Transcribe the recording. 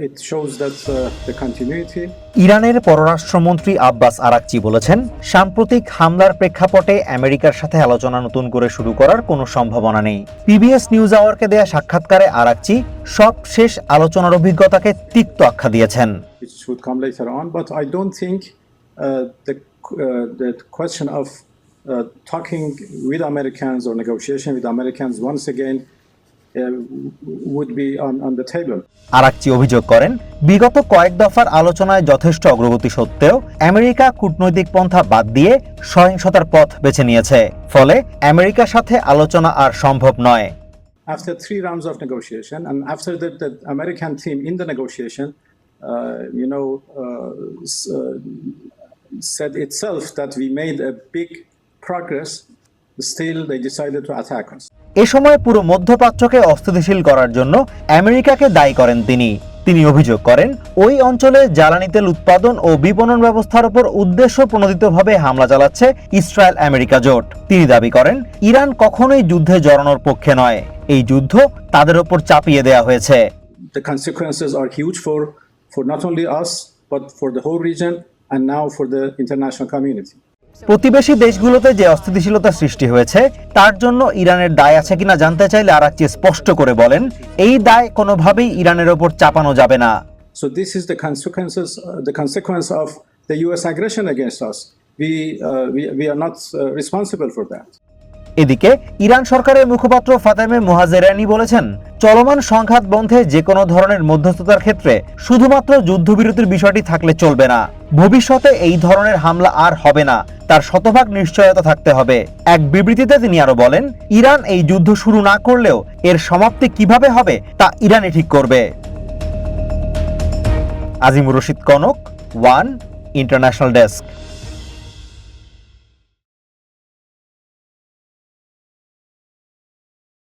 it shows that the continuity. ইরানের পররাষ্ট্রমন্ত্রী Abbas Araghchi বলেছেন, সাম্প্রতিক হামলার প্রেক্ষাপটে আমেরিকার সাথে আলোচনা নতুন করে শুরু করার কোনো সম্ভাবনা নেই। পিবিএস নিউজ আওয়ারকে দেয়া সাক্ষাৎকারে আরাকচি সব শেষ আলোচনার অভিজ্ঞতাকে তিক্ত আখ্যা দিয়েছেন। It should come later on, but I don't think the question of talking with Americans or negotiation with Americans once again would be on the table. Araghchi অভিযোগ করেন, বিগত কয়েক দফার আলোচনায় যথেষ্ট অগ্রগতি সত্ত্বেও আমেরিকা কূটনৈতিক পন্থা বাদ দিয়ে সহিংসতার পথ বেছে নিয়েছে, ফলে আমেরিকার সাথে আলোচনা আর সম্ভব নয়। After 3 rounds of negotiation and after the American team in the negotiation, said itself that we made a big progress, still they decided to attack us. এ সময় পুরো মধ্যপ্রাচ্যকে অস্থিতিশীল করার জন্য আমেরিকাকে দায়ী করেন তিনি অভিযোগ করেন, ওই অঞ্চলে জ্বালানি তেল উৎপাদন ও বিপণন ব্যবস্থার উপর উদ্দেশ্য প্রণোদিতভাবে হামলা চালাচ্ছে ইসরায়েল আমেরিকা জোট। তিনি দাবি করেন, ইরান কখনোই যুদ্ধে জড়ানোর পক্ষে নয়, এই যুদ্ধ তাদের উপর চাপিয়ে দেয়া হয়েছে। The consequences are huge for not only us but for the whole region and now for the international community. প্রতিবেশী দেশগুলোতে যে অস্থিতিশীলতা সৃষ্টি হয়েছে তার জন্য ইরানের দায় আছে কিনা জানতে চাইলে আরাকচি স্পষ্ট করে বলেন, এই দায় কোনোভাবেই ইরানের ওপর চাপানো যাবে না। So this is the consequence of the US aggression against us. We are not responsible for that. এদিকে ইরান সরকারের মুখপাত্র ফাতেমে মোহাজেরানি বলেছেন, চলমান সংঘাত বন্ধে যে কোনো ধরনের মধ্যস্থতার ক্ষেত্রে শুধুমাত্র যুদ্ধবিরতির বিষয়টি থাকলে চলবে না, ভবিষ্যতে এই ধরনের হামলা আর হবে না, তার শতভাগ নিশ্চয়তা থাকতে হবে। এক বিবৃতিতে তিনি আরো বলেন, ইরান এই যুদ্ধ শুরু না করলেও এর সমাপ্তি কিভাবে হবে তা ইরানই ঠিক করবে। Azimur Rashid Kanak, one international desk.